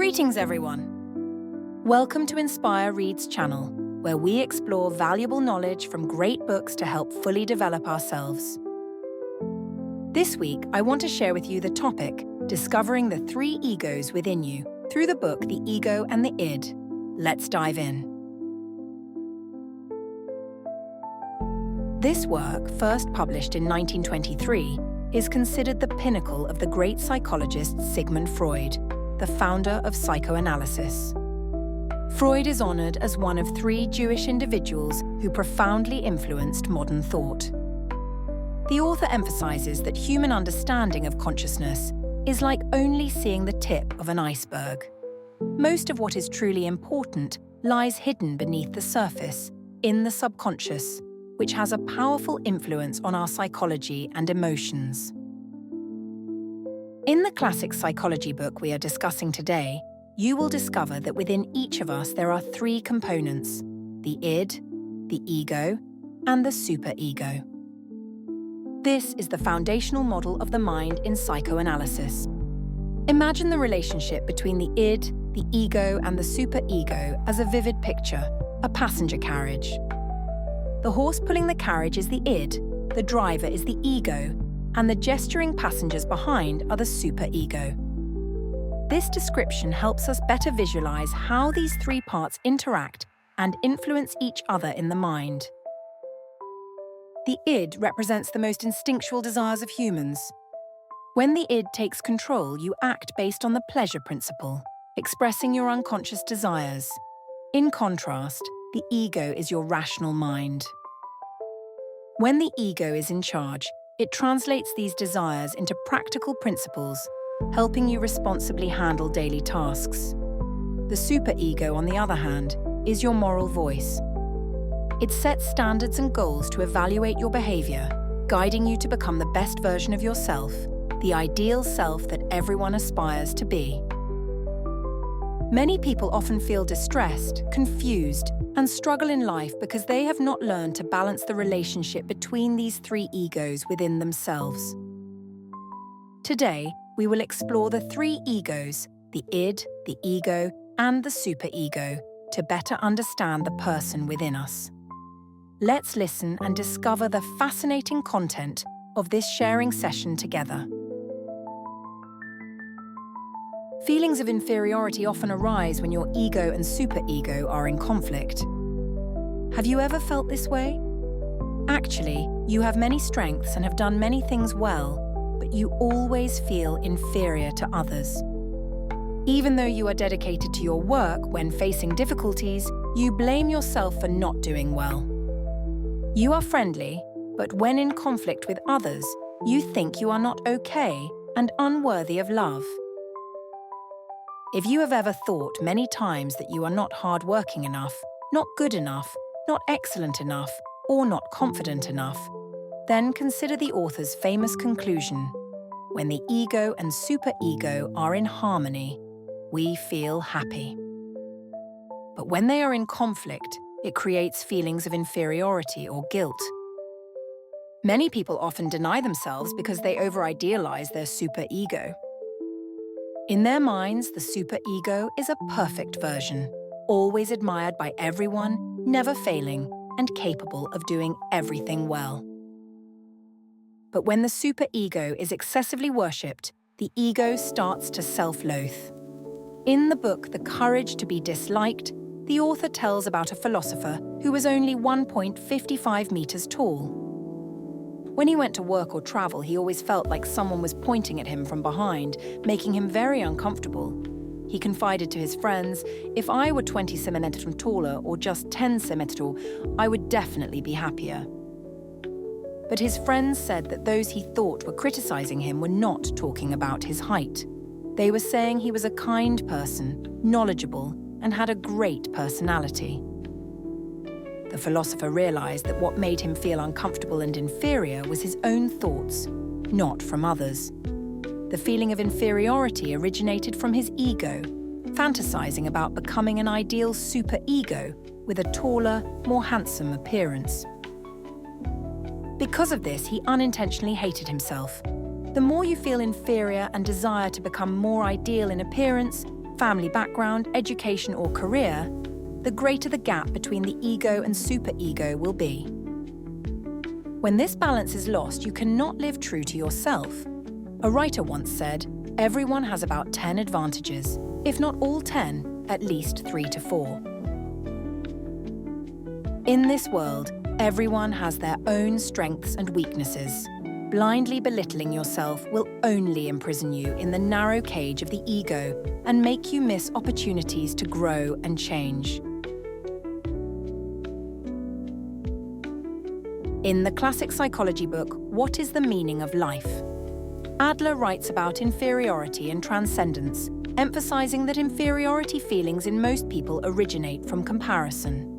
Greetings, everyone. Welcome to Inspire Reads channel, where we explore valuable knowledge from great books to help fully develop ourselves. This week, I want to share with you the topic, Discovering the Three Egos Within You, through the book The Ego and the Id. Let's dive in. This work, first published in 1923, is considered the pinnacle of the great psychologist Sigmund Freud, the founder of psychoanalysis. Freud is honored as one of three Jewish individuals who profoundly influenced modern thought. The author emphasizes that human understanding of consciousness is like only seeing the tip of an iceberg. Most of what is truly important lies hidden beneath the surface, in the subconscious, which has a powerful influence on our psychology and emotions. In the classic psychology book we are discussing today, you will discover that within each of us there are three components: the id, the ego, and the superego. This is the foundational model of the mind in psychoanalysis. Imagine the relationship between the id, the ego, and the superego as a vivid picture, a passenger carriage. The horse pulling the carriage is the id, the driver is the ego, and the gesturing passengers behind are the superego. This description helps us better visualize how these three parts interact and influence each other in the mind. The id represents the most instinctual desires of humans. When the id takes control, you act based on the pleasure principle, expressing your unconscious desires. In contrast, the ego is your rational mind. When the ego is in charge, it translates these desires into practical principles, helping you responsibly handle daily tasks. The superego, on the other hand, is your moral voice. It sets standards and goals to evaluate your behavior, guiding you to become the best version of yourself, the ideal self that everyone aspires to be. Many people often feel distressed, confused, and struggle in life because they have not learned to balance the relationship between these three egos within themselves. Today, we will explore the three egos, the id, the ego, and the superego, to better understand the person within us. Let's listen and discover the fascinating content of this sharing session together. Feelings of inferiority often arise when your ego and superego are in conflict. Have you ever felt this way? Actually, you have many strengths and have done many things well, but you always feel inferior to others. Even though you are dedicated to your work, when facing difficulties, you blame yourself for not doing well. You are friendly, but when in conflict with others, you think you are not okay and unworthy of love. If you have ever thought many times that you are not hardworking enough, not good enough, not excellent enough, or not confident enough, then consider the author's famous conclusion: when the ego and superego are in harmony, we feel happy. But when they are in conflict, it creates feelings of inferiority or guilt. Many people often deny themselves because they over-idealize their superego. In their minds, the superego is a perfect version, always admired by everyone, never failing, and capable of doing everything well. But when the superego is excessively worshipped, the ego starts to self-loathe. In the book The Courage to be Disliked, the author tells about a philosopher who was only 1.55 meters tall. When he went to work or travel, he always felt like someone was pointing at him from behind, making him very uncomfortable. He confided to his friends, "If I were 20 cm taller or just 10 cm tall, I would definitely be happier." But his friends said that those he thought were criticizing him were not talking about his height. They were saying he was a kind person, knowledgeable, and had a great personality. The philosopher realized that what made him feel uncomfortable and inferior was his own thoughts, not from others. The feeling of inferiority originated from his ego, fantasizing about becoming an ideal superego with a taller, more handsome appearance. Because of this, he unintentionally hated himself. The more you feel inferior and desire to become more ideal in appearance, family background, education, or career, the greater the gap between the ego and superego will be. When this balance is lost, you cannot live true to yourself. A writer once said, "Everyone has about 10 advantages. If not all 10, at least 3 to 4. In this world, everyone has their own strengths and weaknesses. Blindly belittling yourself will only imprison you in the narrow cage of the ego and make you miss opportunities to grow and change. In the classic psychology book, What is the Meaning of Life?, Adler writes about inferiority and transcendence, emphasizing that inferiority feelings in most people originate from comparison.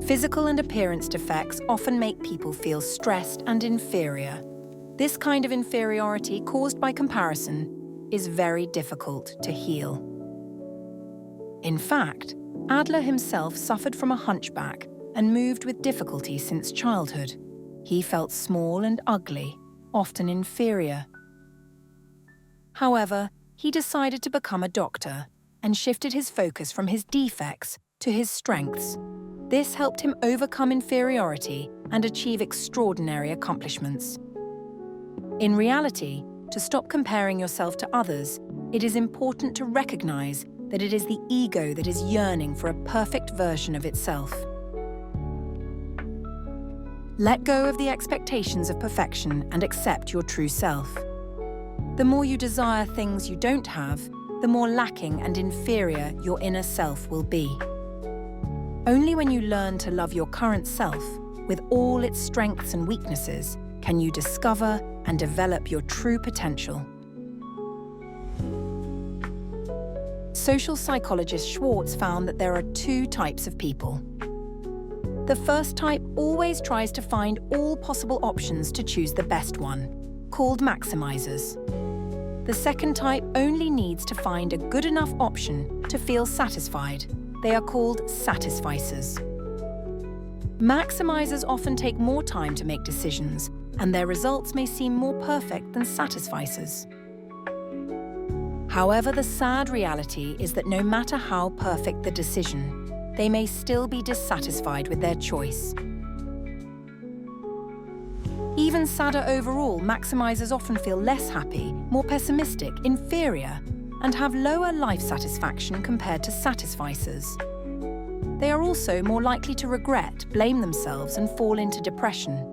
Physical and appearance defects often make people feel stressed and inferior. This kind of inferiority caused by comparison is very difficult to heal. In fact, Adler himself suffered from a hunchback and moved with difficulty since childhood. He felt small and ugly, often inferior. However, he decided to become a doctor and shifted his focus from his defects to his strengths. This helped him overcome inferiority and achieve extraordinary accomplishments. In reality, to stop comparing yourself to others, it is important to recognize that it is the ego that is yearning for a perfect version of itself. Let go of the expectations of perfection and accept your true self. The more you desire things you don't have, the more lacking and inferior your inner self will be. Only when you learn to love your current self, with all its strengths and weaknesses, can you discover and develop your true potential. Social psychologist Schwartz found that there are 2 types of people. The first type always tries to find all possible options to choose the best one, called maximizers. The second type only needs to find a good enough option to feel satisfied. They are called satisficers. Maximizers often take more time to make decisions, and their results may seem more perfect than satisficers. However, the sad reality is that no matter how perfect the decision, they may still be dissatisfied with their choice. Even sadder overall, maximizers often feel less happy, more pessimistic, inferior, and have lower life satisfaction compared to satisficers. They are also more likely to regret, blame themselves, and fall into depression.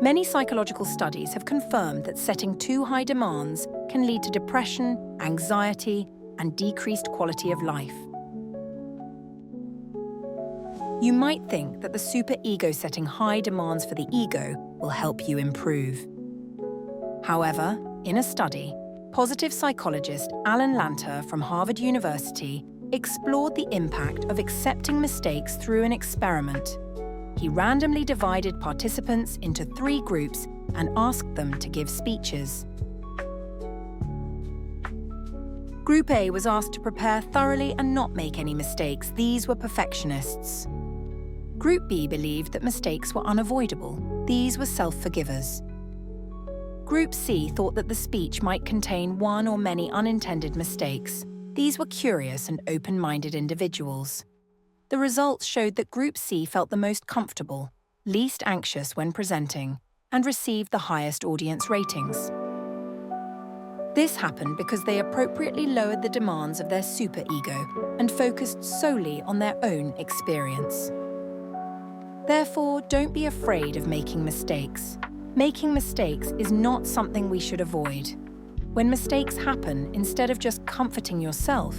Many psychological studies have confirmed that setting too high demands can lead to depression, anxiety, and decreased quality of life. You might think that the superego setting high demands for the ego will help you improve. However, in a study, positive psychologist Alan Lanter from Harvard University explored the impact of accepting mistakes through an experiment. He randomly divided participants into 3 groups and asked them to give speeches. Group A was asked to prepare thoroughly and not make any mistakes. These were perfectionists. Group B believed that mistakes were unavoidable. These were self-forgivers. Group C thought that the speech might contain one or many unintended mistakes. These were curious and open-minded individuals. The results showed that Group C felt the most comfortable, least anxious when presenting, and received the highest audience ratings. This happened because they appropriately lowered the demands of their superego and focused solely on their own experience. Therefore, don't be afraid of making mistakes. Making mistakes is not something we should avoid. When mistakes happen, instead of just comforting yourself,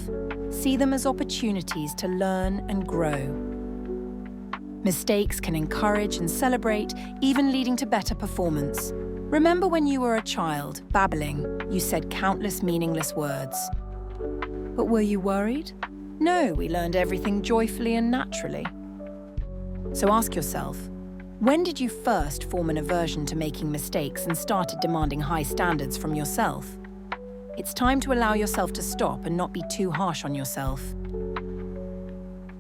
see them as opportunities to learn and grow. Mistakes can encourage and celebrate, even leading to better performance. Remember when you were a child, babbling, you said countless meaningless words. But were you worried? No, we learned everything joyfully and naturally. So ask yourself, when did you first form an aversion to making mistakes and started demanding high standards from yourself? It's time to allow yourself to stop and not be too harsh on yourself.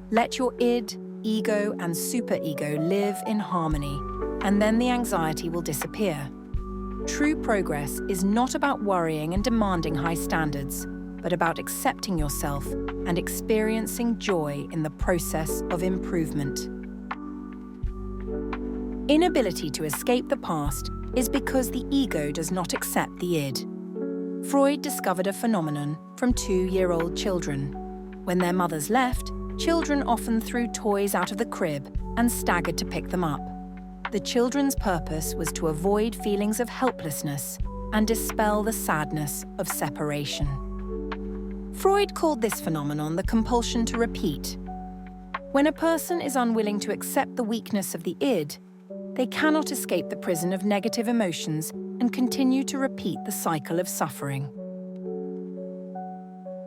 Let your id, ego, and superego live in harmony, and then the anxiety will disappear. True progress is not about worrying and demanding high standards, but about accepting yourself and experiencing joy in the process of improvement. Inability to escape the past is because the ego does not accept the id. Freud discovered a phenomenon from 2-year-old children. When their mothers left, children often threw toys out of the crib and staggered to pick them up. The children's purpose was to avoid feelings of helplessness and dispel the sadness of separation. Freud called this phenomenon the compulsion to repeat. When a person is unwilling to accept the weakness of the id, they cannot escape the prison of negative emotions and continue to repeat the cycle of suffering.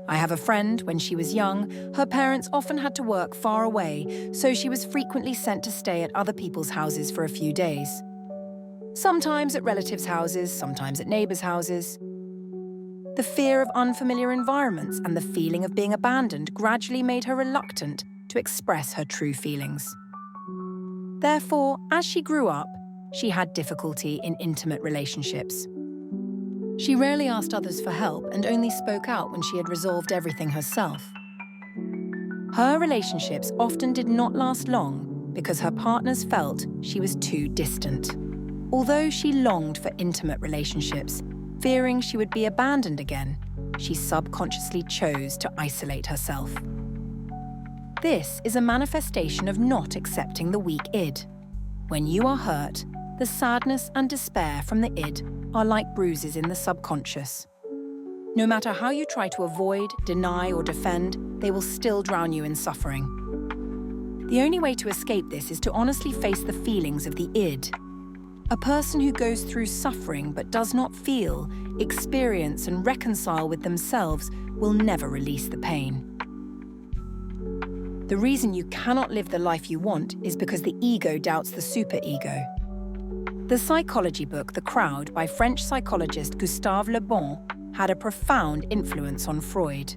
I have a friend. When she was young, her parents often had to work far away, so she was frequently sent to stay at other people's houses for a few days. Sometimes at relatives' houses, sometimes at neighbours' houses. The fear of unfamiliar environments and the feeling of being abandoned gradually made her reluctant to express her true feelings. Therefore, as she grew up, she had difficulty in intimate relationships. She rarely asked others for help and only spoke out when she had resolved everything herself. Her relationships often did not last long because her partners felt she was too distant. Although she longed for intimate relationships, fearing she would be abandoned again, she subconsciously chose to isolate herself. This is a manifestation of not accepting the weak id. When you are hurt, the sadness and despair from the id are like bruises in the subconscious. No matter how you try to avoid, deny, or defend, they will still drown you in suffering. The only way to escape this is to honestly face the feelings of the id. A person who goes through suffering but does not feel, experience, and reconcile with themselves will never release the pain. The reason you cannot live the life you want is because the ego doubts the superego. The psychology book The Crowd by French psychologist Gustave Le Bon had a profound influence on Freud.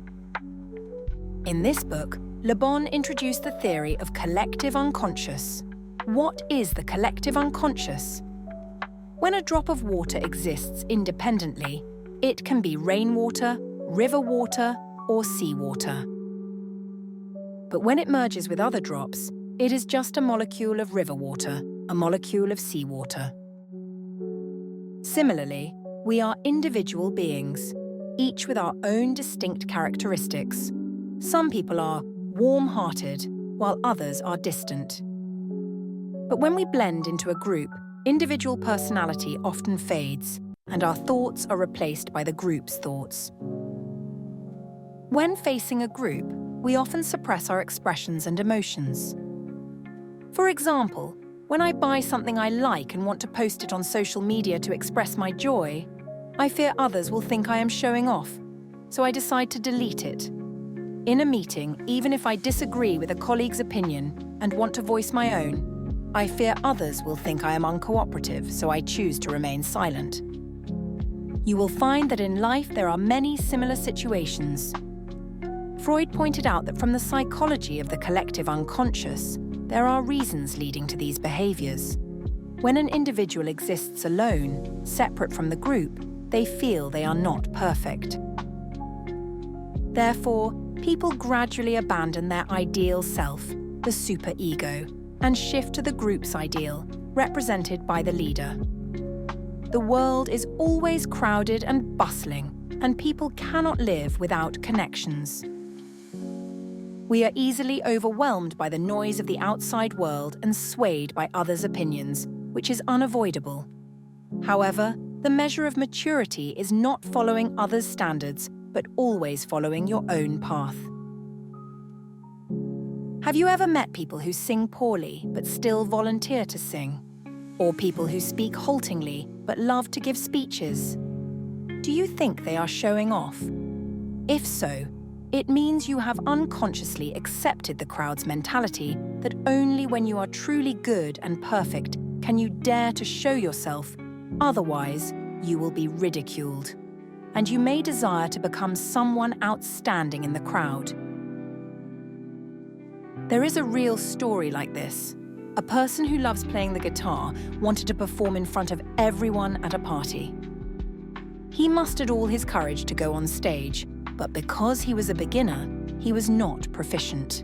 In this book, Le Bon introduced the theory of collective unconscious. What is the collective unconscious? When a drop of water exists independently, it can be rainwater, river water, or seawater. But when it merges with other drops, it is just a molecule of river water, a molecule of seawater. Similarly, we are individual beings, each with our own distinct characteristics. Some people are warm-hearted, while others are distant. But when we blend into a group, individual personality often fades, and our thoughts are replaced by the group's thoughts. When facing a group, we often suppress our expressions and emotions. For example, when I buy something I like and want to post it on social media to express my joy, I fear others will think I am showing off, so I decide to delete it. In a meeting, even if I disagree with a colleague's opinion and want to voice my own, I fear others will think I am uncooperative, so I choose to remain silent. You will find that in life there are many similar situations. Freud pointed out that from the psychology of the collective unconscious, there are reasons leading to these behaviors. When an individual exists alone, separate from the group, they feel they are not perfect. Therefore, people gradually abandon their ideal self, the superego, and shift to the group's ideal, represented by the leader. The world is always crowded and bustling, and people cannot live without connections. We are easily overwhelmed by the noise of the outside world and swayed by others' opinions, which is unavoidable. However, the measure of maturity is not following others' standards, but always following your own path. Have you ever met people who sing poorly but still volunteer to sing? Or people who speak haltingly but love to give speeches? Do you think they are showing off? If so, it means you have unconsciously accepted the crowd's mentality that only when you are truly good and perfect can you dare to show yourself, otherwise you will be ridiculed. And you may desire to become someone outstanding in the crowd. There is a real story like this. A person who loves playing the guitar wanted to perform in front of everyone at a party. He mustered all his courage to go on stage, but because he was a beginner, he was not proficient.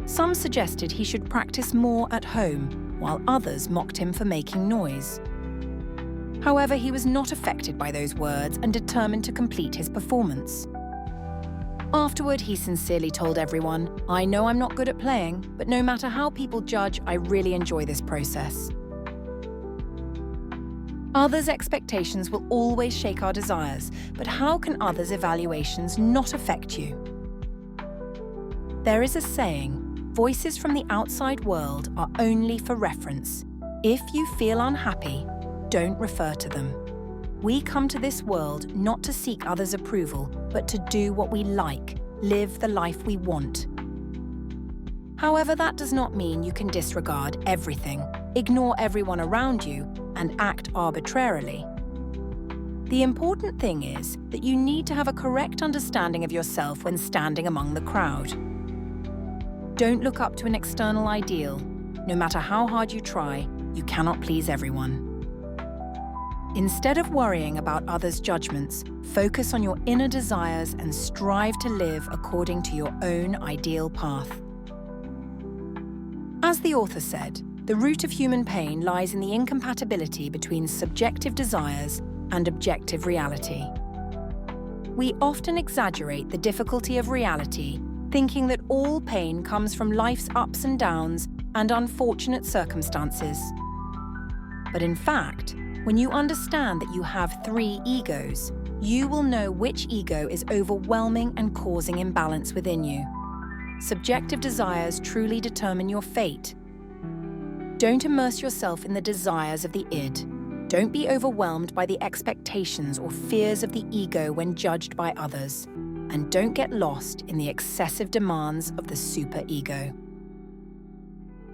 Some suggested he should practice more at home, while others mocked him for making noise. However, he was not affected by those words and determined to complete his performance. Afterward, he sincerely told everyone, "I know I'm not good at playing, but no matter how people judge, I really enjoy this process." Others' expectations will always shake our desires, but how can others' evaluations not affect you? There is a saying, voices from the outside world are only for reference. If you feel unhappy, don't refer to them. We come to this world not to seek others' approval, but to do what we like, live the life we want. However, that does not mean you can disregard everything, ignore everyone around you, and act arbitrarily. The important thing is that you need to have a correct understanding of yourself when standing among the crowd. Don't look up to an external ideal. No matter how hard you try, you cannot please everyone. Instead of worrying about others' judgments, focus on your inner desires and strive to live according to your own ideal path. As the author said, the root of human pain lies in the incompatibility between subjective desires and objective reality. We often exaggerate the difficulty of reality, thinking that all pain comes from life's ups and downs and unfortunate circumstances. But in fact, when you understand that you have 3 egos, you will know which ego is overwhelming and causing imbalance within you. Subjective desires truly determine your fate. Don't immerse yourself in the desires of the id. Don't be overwhelmed by the expectations or fears of the ego when judged by others. And don't get lost in the excessive demands of the superego.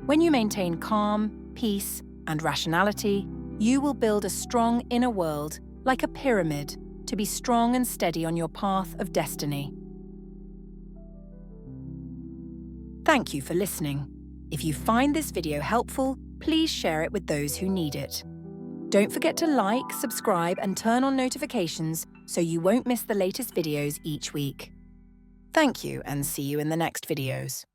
When you maintain calm, peace, and rationality, you will build a strong inner world, like a pyramid, to be strong and steady on your path of destiny. Thank you for listening. If you find this video helpful, please share it with those who need it. Don't forget to like, subscribe, and turn on notifications so you won't miss the latest videos each week. Thank you, and see you in the next videos.